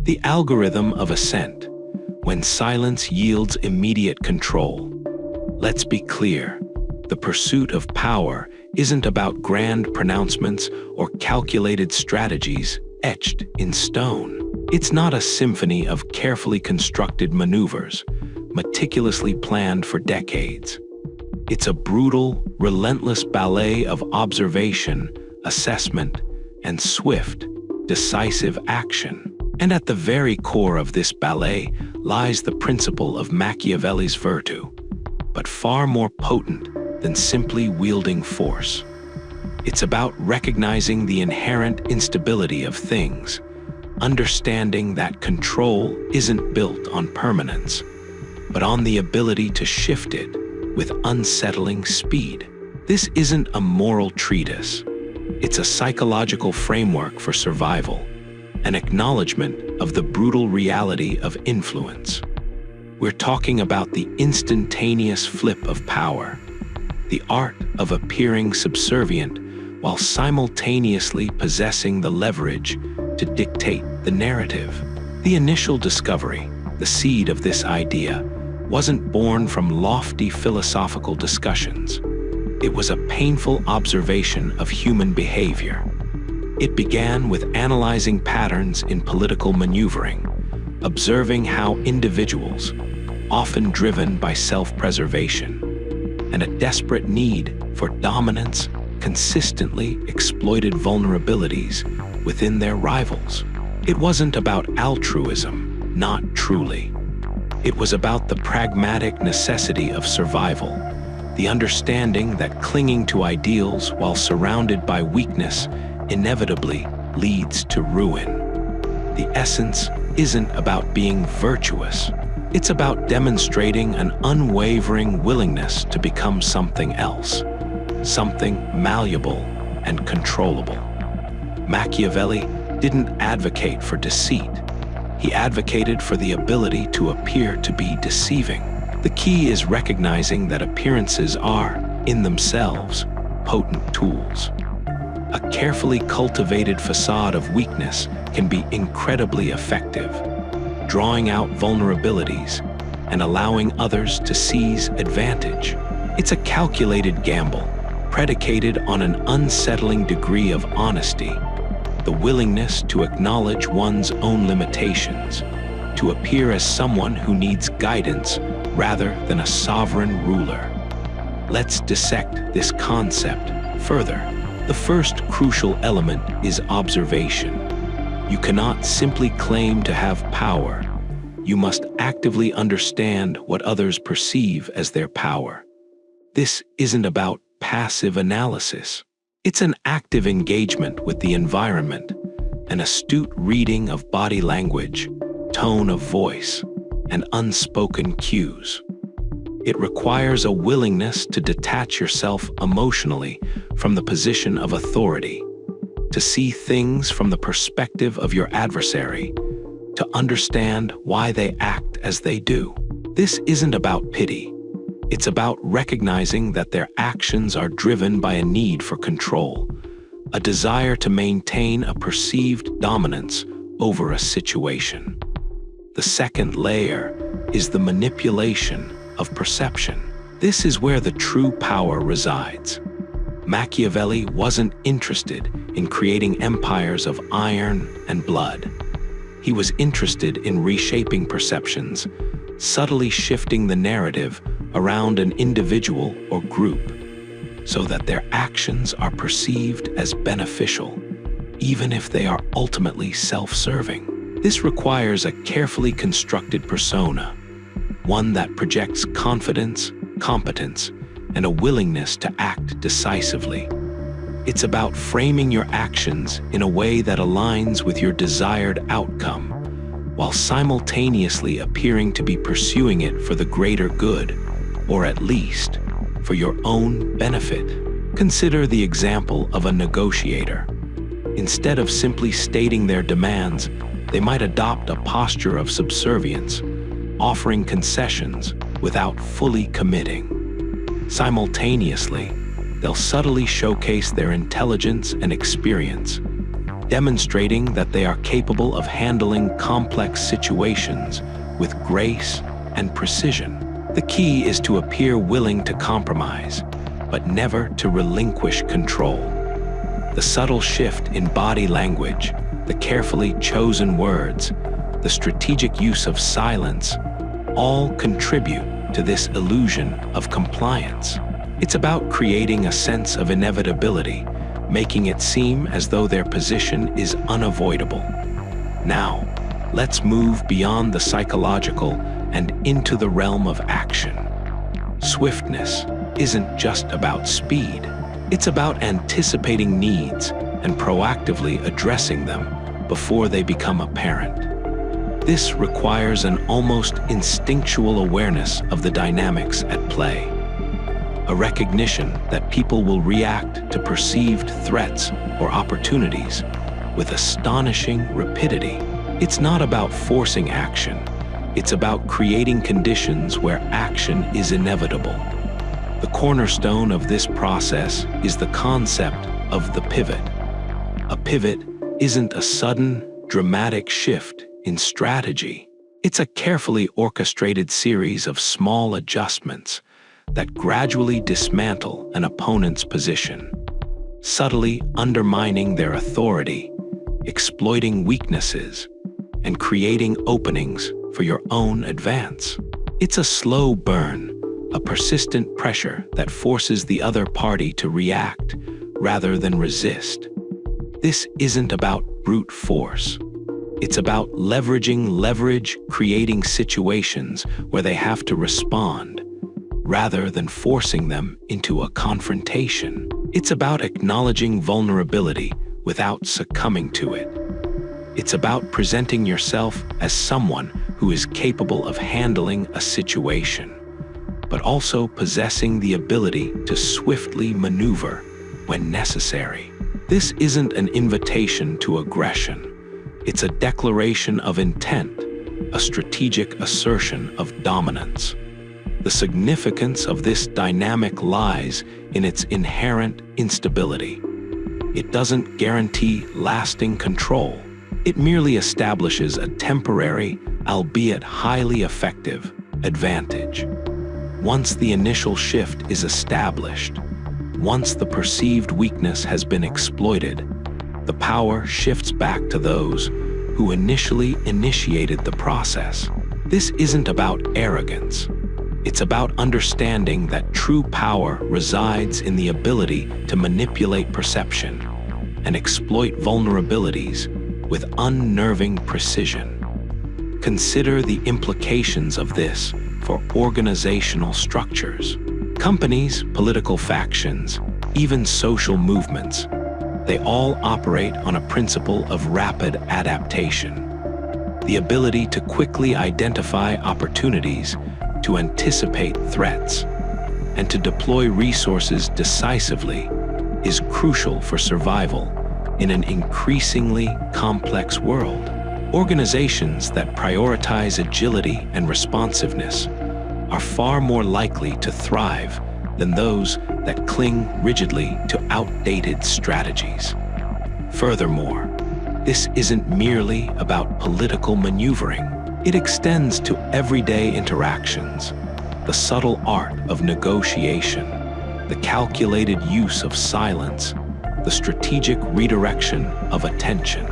The algorithm of assent, when silence yields immediate control. Let's be clear, the pursuit of power isn't about grand pronouncements or calculated strategies etched in stone. It's not a symphony of carefully constructed maneuvers, meticulously planned for decades. It's a brutal, relentless ballet of observation, assessment, and swift, decisive action. And at the very core of this ballet lies the principle of Machiavelli's virtue, but far more potent than simply wielding force. It's about recognizing the inherent instability of things, understanding that control isn't built on permanence, but on the ability to shift it with unsettling speed. This isn't a moral treatise. It's a psychological framework for survival, an acknowledgement of the brutal reality of influence. We're talking about the instantaneous flip of power, the art of appearing subservient while simultaneously possessing the leverage to dictate the narrative. The initial discovery, the seed of this idea, wasn't born from lofty philosophical discussions. It was a painful observation of human behavior. It began with analyzing patterns in political maneuvering, observing how individuals, often driven by self-preservation, and a desperate need for dominance, consistently exploited vulnerabilities within their rivals. It wasn't about altruism, not truly. It was about the pragmatic necessity of survival, the understanding that clinging to ideals while surrounded by weakness inevitably leads to ruin. The essence isn't about being virtuous. It's about demonstrating an unwavering willingness to become something else, something malleable and controllable. Machiavelli didn't advocate for deceit. He advocated for the ability to appear to be deceiving. The key is recognizing that appearances are, in themselves, potent tools. A carefully cultivated facade of weakness can be incredibly effective, drawing out vulnerabilities and allowing others to seize advantage. It's a calculated gamble, predicated on an unsettling degree of honesty, the willingness to acknowledge one's own limitations, to appear as someone who needs guidance rather than a sovereign ruler. Let's dissect this concept further. The first crucial element is observation. You cannot simply claim to have power. You must actively understand what others perceive as their power. This isn't about passive analysis. It's an active engagement with the environment, an astute reading of body language, tone of voice, and unspoken cues. It requires a willingness to detach yourself emotionally from the position of authority, to see things from the perspective of your adversary, to understand why they act as they do. This isn't about pity. It's about recognizing that their actions are driven by a need for control, a desire to maintain a perceived dominance over a situation. The second layer is the manipulation of perception. This is where the true power resides. Machiavelli wasn't interested in creating empires of iron and blood. He was interested in reshaping perceptions, subtly shifting the narrative around an individual or group, so that their actions are perceived as beneficial, even if they are ultimately self-serving. This requires a carefully constructed persona, one that projects confidence, competence, and a willingness to act decisively. It's about framing your actions in a way that aligns with your desired outcome, while simultaneously appearing to be pursuing it for the greater good, or at least for your own benefit. Consider the example of a negotiator. Instead of simply stating their demands, they might adopt a posture of subservience, offering concessions without fully committing. Simultaneously, they'll subtly showcase their intelligence and experience, demonstrating that they are capable of handling complex situations with grace and precision. The key is to appear willing to compromise, but never to relinquish control. The subtle shift in body language, the carefully chosen words, the strategic use of silence, all contribute to this illusion of compliance. It's about creating a sense of inevitability, making it seem as though their position is unavoidable. Now, let's move beyond the psychological and into the realm of action. Swiftness isn't just about speed. It's about anticipating needs and proactively addressing them before they become apparent. This requires an almost instinctual awareness of the dynamics at play, a recognition that people will react to perceived threats or opportunities with astonishing rapidity. It's not about forcing action. It's about creating conditions where action is inevitable. The cornerstone of this process is the concept of the pivot. A pivot isn't a sudden, dramatic shift in strategy. It's a carefully orchestrated series of small adjustments that gradually dismantle an opponent's position, subtly undermining their authority, exploiting weaknesses, and creating openings for your own advance. It's a slow burn, a persistent pressure that forces the other party to react rather than resist. This isn't about brute force. It's about leveraging leverage, creating situations where they have to respond, rather than forcing them into a confrontation. It's about acknowledging vulnerability without succumbing to it. It's about presenting yourself as someone who is capable of handling a situation, but also possessing the ability to swiftly maneuver when necessary. This isn't an invitation to aggression. It's a declaration of intent, a strategic assertion of dominance. The significance of this dynamic lies in its inherent instability. It doesn't guarantee lasting control. It merely establishes a temporary, albeit highly effective, advantage. Once the initial shift is established, once the perceived weakness has been exploited, the power shifts back to those who initially initiated the process. This isn't about arrogance. It's about understanding that true power resides in the ability to manipulate perception and exploit vulnerabilities with unnerving precision. Consider the implications of this for organizational structures. Companies, political factions, even social movements, they all operate on a principle of rapid adaptation. The ability to quickly identify opportunities, to anticipate threats, and to deploy resources decisively is crucial for survival in an increasingly complex world. Organizations that prioritize agility and responsiveness are far more likely to thrive than those that cling rigidly to outdated strategies. Furthermore, this isn't merely about political maneuvering. It extends to everyday interactions, the subtle art of negotiation, the calculated use of silence, the strategic redirection of attention.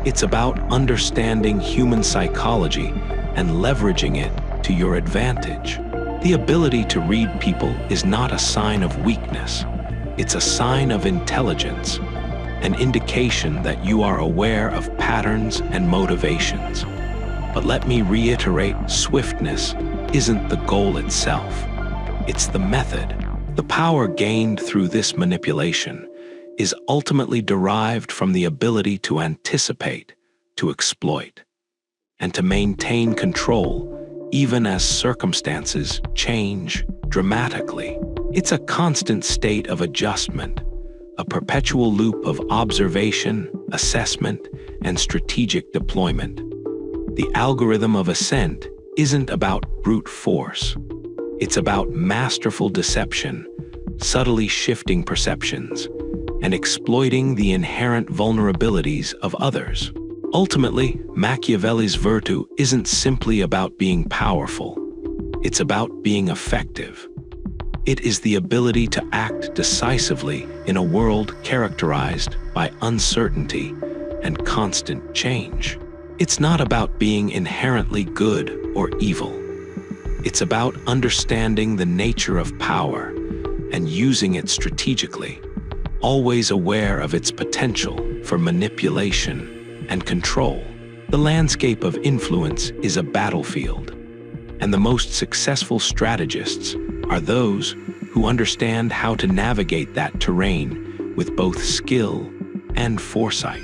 It's about understanding human psychology and leveraging it to your advantage. The ability to read people is not a sign of weakness. It's a sign of intelligence, an indication that you are aware of patterns and motivations. But let me reiterate, swiftness isn't the goal itself. It's the method. The power gained through this manipulation is ultimately derived from the ability to anticipate, to exploit, and to maintain control even as circumstances change dramatically. It's a constant state of adjustment, a perpetual loop of observation, assessment, and strategic deployment. The algorithm of ascent isn't about brute force. It's about masterful deception, subtly shifting perceptions, and exploiting the inherent vulnerabilities of others. Ultimately, Machiavelli's virtue isn't simply about being powerful. It's about being effective. It is the ability to act decisively in a world characterized by uncertainty and constant change. It's not about being inherently good or evil. It's about understanding the nature of power and using it strategically, always aware of its potential for manipulation and control. The landscape of influence is a battlefield, and the most successful strategists are those who understand how to navigate that terrain with both skill and foresight.